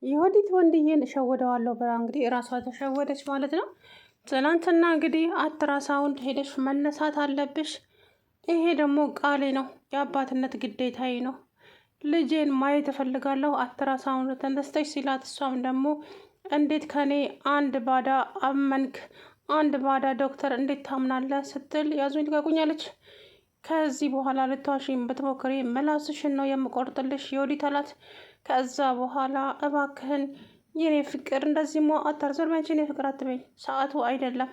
የወዲት ወንድዬን እሸወደዋለሁ ብላ እንግዲህ እራሷ ተሸወደች ማለት ነው። ትናንትና እንግዲህ አልትራሳውንድ ሄደሽ መነሳት አለብሽ፣ ይሄ ደግሞ ቃሌ ነው፣ የአባትነት ግዴታዬ ነው፣ ልጄን ማየት እፈልጋለሁ፣ አልትራሳውንድ ተነስተሽ ሲላት፣ እሷም ደግሞ እንዴት ከኔ አንድ ባዳ አመንክ፣ አንድ ባዳ ዶክተር እንዴት ታምናለህ ስትል ያዙኝ ልቀቁኛለች። ከዚህ በኋላ ልትዋሽኝ ብትሞክሪ ምላስሽን ነው የምቆርጥልሽ የወዲት አላት። ከዛ በኋላ እባክህን የኔ ፍቅር እንደዚህ አታርዘር፣ መቼ የኔ ፍቅር አትበኝ፣ ሰዓቱ አይደለም፣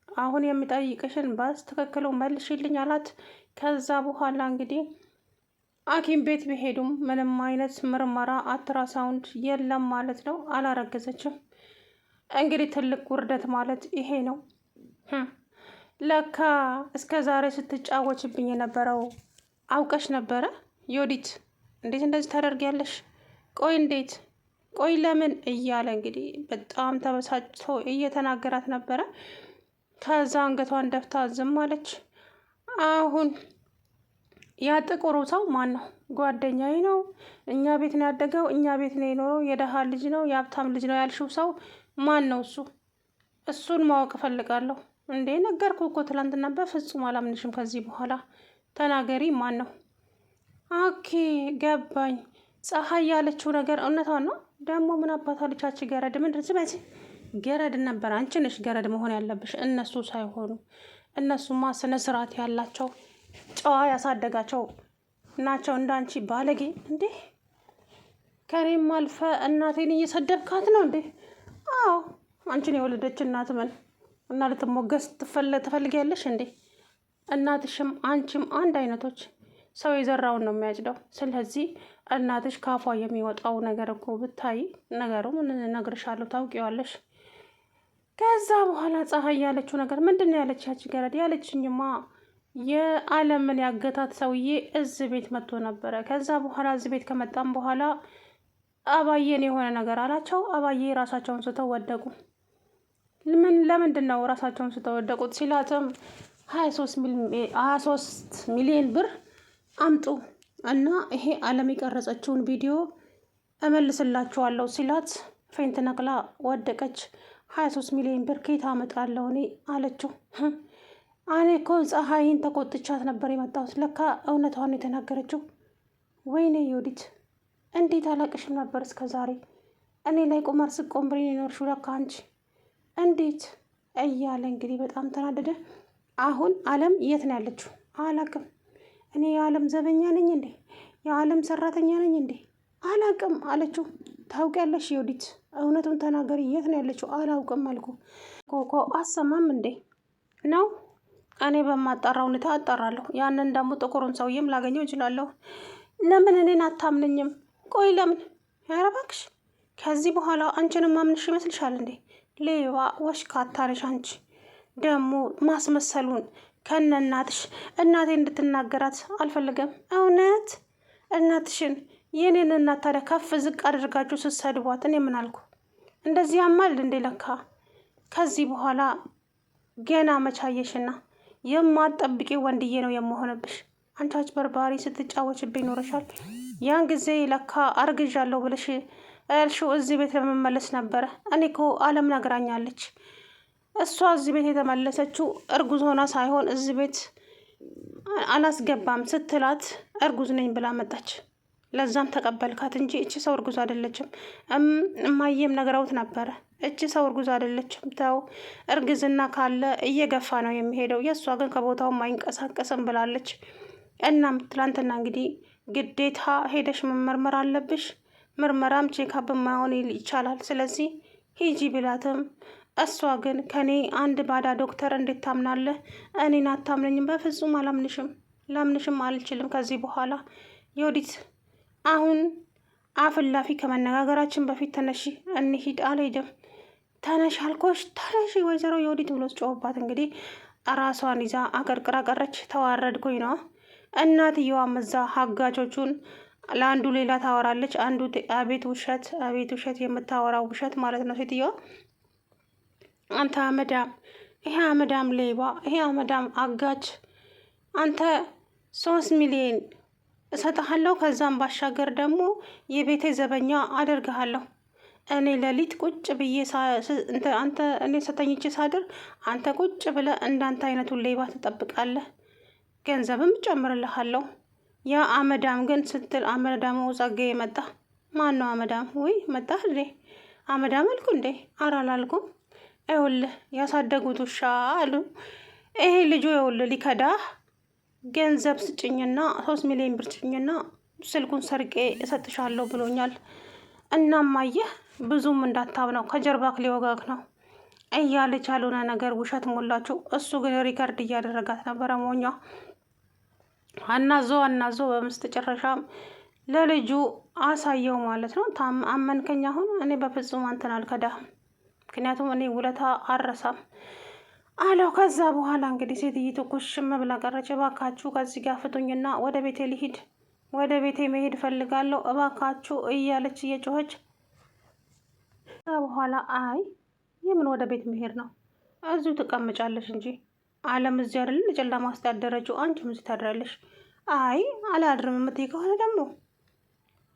አሁን የሚጠይቅሽን በትክክሉ መልሽልኝ አላት። ከዛ በኋላ እንግዲህ ሐኪም ቤት ቢሄዱም ምንም አይነት ምርመራ አልትራሳውንድ የለም ማለት ነው። አላረገዘችም። እንግዲህ ትልቅ ውርደት ማለት ይሄ ነው። ለካ እስከ ዛሬ ስትጫወችብኝ የነበረው አውቀሽ ነበረ ዮዲት፣ እንዴት እንደዚህ ታደርጊያለሽ? ቆይ እንዴት፣ ቆይ ለምን እያለ እንግዲህ በጣም ተበሳጭቶ እየተናገራት ነበረ። ከዛ አንገቷን ደፍታ ዝም አለች። አሁን ያ ጥቁሩ ሰው ማን ነው? ጓደኛዬ ነው፣ እኛ ቤት ነው ያደገው፣ እኛ ቤት ነው የኖረው፣ የደሃ ልጅ ነው የሀብታም ልጅ ነው ያልሽው ሰው ማን ነው? እሱን ማወቅ እፈልጋለሁ። እንዴ ነገርኩ እኮ ትላንትና፣ በፍጹም አላምንሽም። ከዚህ በኋላ ተናገሪ፣ ማን ነው? ኦኬ ገባኝ። ፀሐይ ያለችው ነገር እውነቷን ነው። ደግሞ ምን አባቷ ልቻች ገረድ፣ ምንድን ስበዚህ ገረድ ነበር። አንቺ ነሽ ገረድ መሆን ያለብሽ፣ እነሱ ሳይሆኑ። እነሱማ ስነ ስርዓት ያላቸው ጨዋ ያሳደጋቸው ናቸው። እንዳንቺ ባለጌ። እንዴ ከኔም አልፈ እናቴን እየሰደብካት ነው እንዴ? አዎ አንቺን የወለደች እናት ምን እና ልትሞገስ ትፈልጊያለሽ እንዴ? እናትሽም አንቺም አንድ አይነቶች፣ ሰው የዘራውን ነው የሚያጭደው። ስለዚህ እናትሽ ካፏ የሚወጣው ነገር እኮ ብታይ፣ ነገሩ ምን እነግርሻለሁ፣ ታውቂዋለሽ። ከዛ በኋላ ፀሐይ ያለችው ነገር ምንድን ነው ያለች? ያቺ ገረድ ያለችኝማ የዓለምን ያገታት ሰውዬ እዚህ ቤት መጥቶ ነበረ። ከዛ በኋላ እዚህ ቤት ከመጣም በኋላ አባዬን የሆነ ነገር አላቸው። አባዬ ራሳቸውን ስተው ወደቁ። ለምንድን ነው ራሳቸውን ስተው ወደቁት ሲላትም 23 ሚሊዮን ብር አምጡ እና ይሄ ዓለም የቀረጸችውን ቪዲዮ እመልስላችኋለሁ ሲላት ፌንት ነቅላ ወደቀች። 23 ሚሊዮን ብር ከየት አመጣለሁ እኔ አለችው። እኔ እኮ ፀሐይን ተቆጥቻት ነበር የመጣሁት፣ ለካ እውነቷን የተናገረችው። ወይኔ ዮዲት፣ እንዴት አላቅሽም ነበር እስከ ዛሬ። እኔ ላይ ቁማር ስቆምብሬ የኖርሽው ለካ አንቺ። እንዴት እያለ እንግዲህ በጣም ተናደደ። አሁን ዓለም የት ነው ያለችው? አላቅም። እኔ የዓለም ዘበኛ ነኝ እንዴ? የዓለም ሰራተኛ ነኝ እንዴ? አላቅም አለችው። ታውቂያለሽ ዮዲት፣ እውነቱን ተናገሪ፣ የት ነው ያለችው? አላውቅም አልኩ። ኮኮ አሰማም እንዴ ነው? እኔ በማጣራ ሁኔታ አጣራለሁ። ያንን ደግሞ ጥቁሩን ሰውዬም ላገኘው እችላለሁ። ለምን እኔን አታምንኝም? ቆይ ለምን? ኧረ እባክሽ፣ ከዚህ በኋላ አንቺንም ማምንሽ ይመስልሻል እንዴ? ሌባ ወሽካታ ነሽ አንቺ። ደግሞ ማስመሰሉን ከነ እናትሽ፣ እናቴ እንድትናገራት አልፈልገም። እውነት እናትሽን፣ የኔን እናት ታዲያ ከፍ ዝቅ አድርጋችሁ ስትሰድቧት እኔ ምን አልኩ? እንደዚህ ያማል እንዴ? ለካ ከዚህ በኋላ ገና መቻየሽና የማትጠብቂ ወንድዬ ነው የምሆንብሽ። አንቺ አጭበርባሪ ስትጫወችብኝ ኖረሻል። ያን ጊዜ ለካ አርግዣለሁ ብለሽ ያልሽው እዚህ ቤት ለመመለስ ነበረ። እኔ እኮ ዓለም ነግራኛለች። እሷ እዚህ ቤት የተመለሰችው እርጉዝ ሆና ሳይሆን እዚህ ቤት አላስገባም ስትላት እርጉዝ ነኝ ብላ መጣች። ለዛም ተቀበልካት እንጂ እቺ ሰው እርጉዝ አይደለችም። እማዬም ነግረውት ነበረ። እቺ ሰው እርጉዝ አይደለችም። ተው፣ እርግዝና ካለ እየገፋ ነው የሚሄደው፣ የእሷ ግን ከቦታውም አይንቀሳቀስም ብላለች። እናም ትላንትና እንግዲህ ግዴታ ሄደሽ መመርመር አለብሽ፣ ምርመራም ቼካፕ ማሆን ይቻላል፣ ስለዚህ ሂጂ ብላትም እሷ ግን ከኔ አንድ ባዳ ዶክተር እንዴት ታምናለህ? እኔን አታምነኝም? በፍጹም አላምንሽም፣ ላምንሽም አልችልም። ከዚህ በኋላ ዮዲት፣ አሁን አፍላፊ ከመነጋገራችን በፊት ተነሺ እንሂድ። አልሄድም። ተነሽ አልኮሽ፣ ተነሺ ወይዘሮ ዮዲት ብሎ ጮህባት። እንግዲህ ራሷን ይዛ አቀርቅራ ቀረች። ተዋረድኩኝ ነው። እናትየዋም እዛ ሀጋቾቹን ለአንዱ ሌላ ታወራለች፣ አንዱ አቤት ውሸት፣ አቤት ውሸት፣ የምታወራው ውሸት ማለት ነው ሴትዮዋ። አንተ አመዳም፣ ይሄ አመዳም ሌባ፣ ይሄ አመዳም አጋች፣ አንተ 3 ሚሊዮን እሰጥሃለሁ፣ ከዛም ባሻገር ደግሞ የቤቴ ዘበኛ አደርግሃለሁ። እኔ ሌሊት ቁጭ ብዬ አንተ እኔ ስተኝቼ ሳድር አንተ ቁጭ ብለህ እንዳንተ አይነቱን ሌባ ትጠብቃለህ። ገንዘብም እጨምርልሃለሁ። ያ አመዳም ግን ስትል አመዳሙ ጸጋዬ መጣ። ማን ነው አመዳም? ውይ መጣህ እንዴ? አመዳም አልኩ እንዴ? ኧረ አላልኩም። ይኸውልህ ያሳደጉት ውሻ አሉ። ይሄ ልጁ ይኸውልህ ሊከዳህ ገንዘብ ስጭኝና 3 ሚሊዮን ብር ስጭኝና ስልኩን ሰርቄ እሰጥሻለሁ ብሎኛል። እናም አየህ ብዙም እንዳታምነው ከጀርባክ ሊወጋክ ነው እያለች ያልሆነ ነገር ውሸት ሞላችሁ። እሱ ግን ሪከርድ እያደረጋት ነበረ ሞኛ። አናዞ በመጨረሻም ለልጁ አሳየው ማለት ነው። አመንከኝ? አሁን እኔ በፍጹም አንተን አልከዳህም፣ ምክንያቱም እኔ ውለታ አረሳም አለው። ከዛ በኋላ እንግዲህ ሴትይቱ ኩሽም ብላ ቀረች። እባካችሁ ከዚህ ጋር ፍቱኝና ወደ ቤቴ ልሂድ፣ ወደ ቤቴ መሄድ ፈልጋለሁ እባካችሁ እያለች እየጮኸች ከዛ በኋላ አይ የምን ወደ ቤት መሄድ ነው? እዚሁ ትቀምጫለሽ እንጂ አለም እዚህ አይደል ጨለማ ውስጥ ያደረችው፣ አንቺም እዚህ ታድራለሽ። አይ አላድርም የምትይ ከሆነ ደግሞ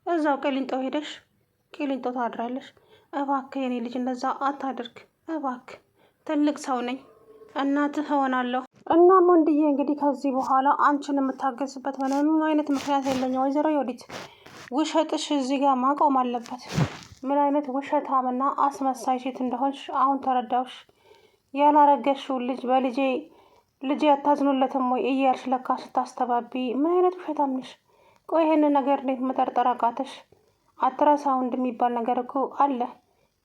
እዛው ቂሊንጦ ሄደሽ ቂሊንጦ ታድራለሽ። እባክህ የኔ ልጅ እንደዛ አታድርግ እባክህ፣ ትልቅ ሰው ነኝ እናትህ እሆናለሁ። እናም ወንድዬ እንግዲህ ከዚህ በኋላ አንቺን የምታገዝበት ምንም አይነት ምክንያት የለኝም። ወይዘሮ ዮዲት ውሸጥሽ እዚህ ጋር ማቆም አለበት። ምን አይነት ውሸታምና አስመሳይ ሴት እንደሆንሽ አሁን ተረዳውሽ። ያላረገሽው ልጅ ልጄ አታዝኑለትም ወይ እያልሽ ለካ ስታስተባቢ ምን አይነት ውሸታም ነሽ? ቆይ ይሄንን ነገር እንዴት መጠርጠር አቃተሽ? አትራሳውንድ የሚባል ነገር እኮ አለ።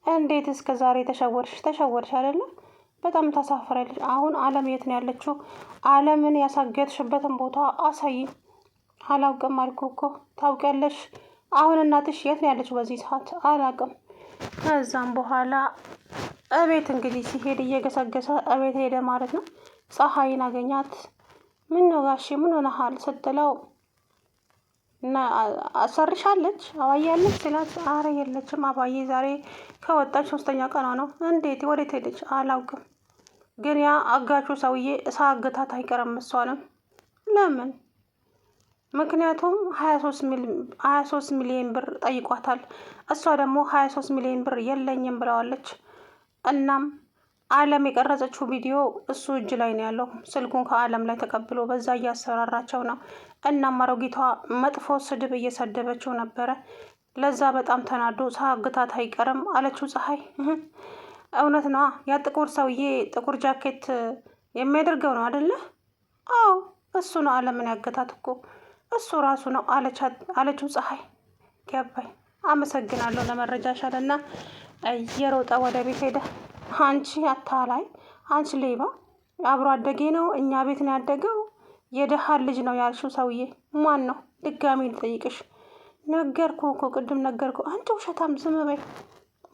እንዴት እስከ ዛሬ ተሸወርሽ አይደለ? በጣም ታሳፍራለች። አሁን አለም የት ነው ያለችው? አለምን ያሳገትሽበትን ቦታ አሳይ። አላውቅም አልኩ እኮ ታውቂያለሽ። አሁን እናትሽ የት ነው ያለችው በዚህ ሰዓት? አላውቅም። ከዛም በኋላ እቤት እንግዲህ ሲሄድ እየገሰገሰ እቤት ሄደ ማለት ነው። ፀሐይን አገኛት። ምን ነው ጋሼ ምን ሆነሃል ስትለው እና አሰርሻለች አባዬ አለች ስላት፣ አረ የለችም አባዬ ዛሬ ከወጣች 3ኛ ቀኗ ነው። እንዴት ወዴት ሄደች? አላውቅም፣ ግን ያ አጋቹ ሰውዬ ሳግታት አይቀርም እሷንም። ለምን? ምክንያቱም 23 ሚሊዮን ብር ጠይቋታል። እሷ ደግሞ 23 ሚሊዮን ብር የለኝም ብለዋለች። እናም አለም የቀረጸችው ቪዲዮ እሱ እጅ ላይ ነው ያለው። ስልኩን ከአለም ላይ ተቀብሎ በዛ እያሰራራቸው ነው። እናም አሮጊቷ መጥፎ ስድብ እየሰደበችው ነበረ። ለዛ በጣም ተናዶ ሳግታት አይቀርም አለችው ፀሐይ። እውነት ነዋ፣ ያ ጥቁር ሰውዬ ጥቁር ጃኬት የሚያደርገው ነው አደለ? አዎ እሱ ነው አለምን ያገታት እኮ እሱ ራሱ ነው አለችው ፀሐይ። ገባኝ፣ አመሰግናለሁ ለመረጃሽ አለና እየሮጠ ወደ ቤት ሄደ። አንቺ አታላይ፣ አንቺ ሌባ፣ አብሮ አደጌ ነው እኛ ቤት ነው ያደገው። የደሃ ልጅ ነው ያልሽው ሰውዬ ማን ነው? ድጋሚ ልጠይቅሽ። ነገርኩ እኮ ቅድም ነገርኩ። አንቺ ውሸታም ዝም በይ።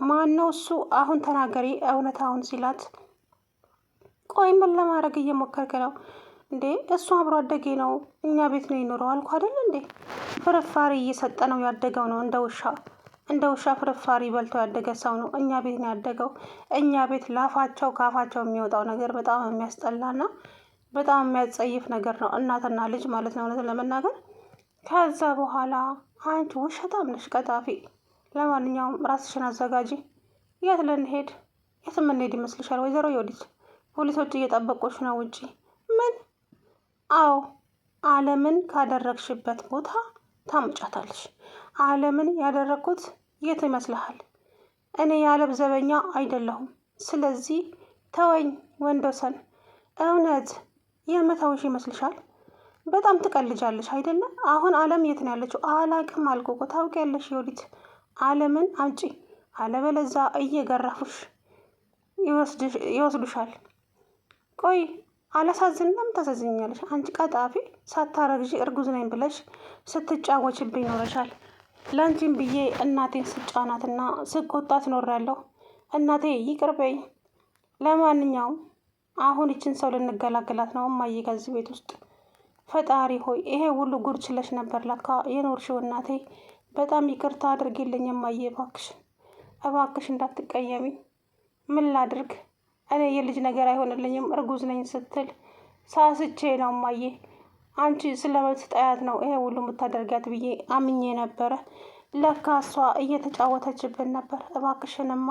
ማን ነው እሱ? አሁን ተናገሪ እውነታውን ሲላት፣ ቆይ ምን ለማድረግ እየሞከርክ ነው እንዴ? እሱ አብሮ አደጌ ነው እኛ ቤት ነው ይኖረው አልኩ አይደል እንዴ? ፍርፋሪ እየሰጠ ነው ያደገው ነው እንደ ውሻ ፍርፋሪ በልቶ ያደገ ሰው ነው። እኛ ቤት ነው ያደገው። እኛ ቤት ካፋቸው የሚወጣው ነገር በጣም የሚያስጠላና በጣም የሚያጸይፍ ነገር ነው። እናትና ልጅ ማለት ነው እውነት ለመናገር። ከዛ በኋላ አንቺ ውሸታም ነሽ ቀጣፊ። ለማንኛውም ራስሽን አዘጋጂ። የት ልንሄድ? የት የምንሄድ ይመስልሻል ወይዘሮ ዮዲት? ፖሊሶች እየጠበቁሽ ነው ውጪ። ምን? አዎ አለምን ካደረግሽበት ቦታ ታምጫታለሽ። አለምን ያደረግኩት የት ይመስልሃል? እኔ የአለም ዘበኛ አይደለሁም። ስለዚህ ተወኝ ወንዶሰን። እውነት የመተውሽ ይመስልሻል? በጣም ትቀልጃለሽ አይደለም? አሁን አለም የት ነው ያለችው? አላቅም አልኩ እኮ ታውቂያለሽ ዮዲት። አለምን አምጪ፣ አለበለዛ እየገረፉሽ ይወስዱሻል። ቆይ አላሳዝንም? ታሳዝኛለሽ አንቺ ቀጣፊ። ሳታረግዢ እርጉዝ ነኝ ብለሽ ስትጫወችብኝ ኖረሻል። ለአንቺም ብዬ እናቴን ስጫናትና ስቆጣት ኖሬያለሁ። እናቴ ይቅር በይ። ለማንኛውም አሁን ይችን ሰው ልንገላገላት ነው እማዬ ከዚህ ቤት ውስጥ። ፈጣሪ ሆይ ይሄ ሁሉ ጉድ ችለሽ ነበር ለካ የኖርሽው እናቴ። በጣም ይቅርታ አድርጊልኝ እማዬ፣ እባክሽ እንዳትቀየሚ። ምን ላድርግ እኔ የልጅ ነገር አይሆንልኝም እርጉዝ ነኝ ስትል ሳስቼ ነው እማዬ። አንቺ ስለምትጠያት ነው ይሄ ሁሉ የምታደርጊያት ብዬ አምኜ ነበረ። ለካ እሷ እየተጫወተችብን ነበር፣ እባክሽንማ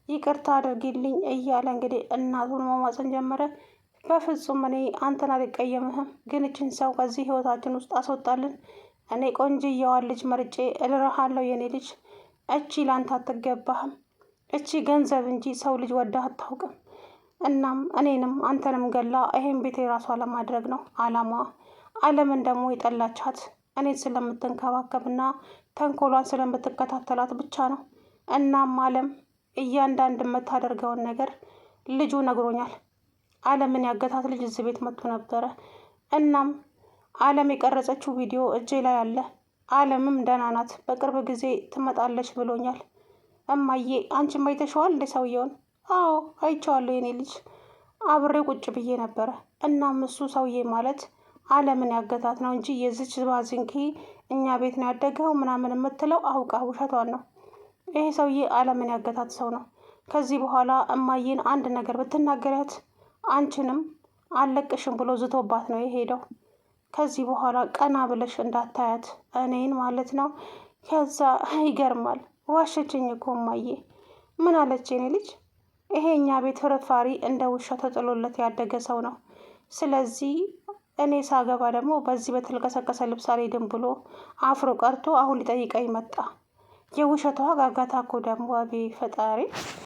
ይቅርታ አድርጊልኝ እያለ እንግዲህ እናቱን መማፀን ጀመረ። በፍጹም እኔ አንተን አልቀየምህም፣ ግን እችን ሰው ከዚህ ህይወታችን ውስጥ አስወጣልን። እኔ ቆንጅየዋን ልጅ መርጬ እልርሃለሁ የኔ ልጅ፣ እቺ ላንተ አትገባህም። እቺ ገንዘብ እንጂ ሰው ልጅ ወዳ አታውቅም። እናም እኔንም አንተንም ገላ ይሄን ቤት የራሷ ለማድረግ ነው አላማዋ። አለምን ደግሞ የጠላቻት እኔን ስለምትንከባከብና ተንኮሏን ስለምትከታተላት ብቻ ነው። እናም አለም እያንዳንድ የምታደርገውን ነገር ልጁ ነግሮኛል። አለምን ያገታት ልጅ እዚህ ቤት መጥቶ ነበረ። እናም አለም የቀረጸችው ቪዲዮ እጄ ላይ አለ። አለምም ደህና ናት፣ በቅርብ ጊዜ ትመጣለች ብሎኛል። እማዬ አንቺም አይተሸዋል እንደ ሰውየውን? አዎ አይቼዋለሁ የኔ ልጅ፣ አብሬ ቁጭ ብዬ ነበረ። እናም እሱ ሰውዬ ማለት አለምን ያገታት ነው እንጂ የዚች ባዝንኪ እኛ ቤት ነው ያደገው ምናምን የምትለው አውቃ ውሸቷን ነው። ይሄ ሰውዬ አለምን ያገታት ሰው ነው። ከዚህ በኋላ እማዬን አንድ ነገር ብትናገሪያት አንቺንም አልለቅሽም ብሎ ዝቶባት ነው የሄደው። ከዚህ በኋላ ቀና ብለሽ እንዳታያት እኔን ማለት ነው። ከዛ ይገርማል፣ ዋሸችኝ እኮ እማዬ። ምን አለች የኔ ልጅ? ይሄ እኛ ቤት ፍርፋሪ እንደ ውሻ ተጥሎለት ያደገ ሰው ነው። ስለዚህ እኔ ሳገባ ደግሞ በዚህ በተልቀሰቀሰ ልብስ አልሄድም ብሎ አፍሮ ቀርቶ አሁን ሊጠይቀኝ መጣ። የውሸቷ ጋጋታ እኮ ደግሞ አቤ ፈጣሪ።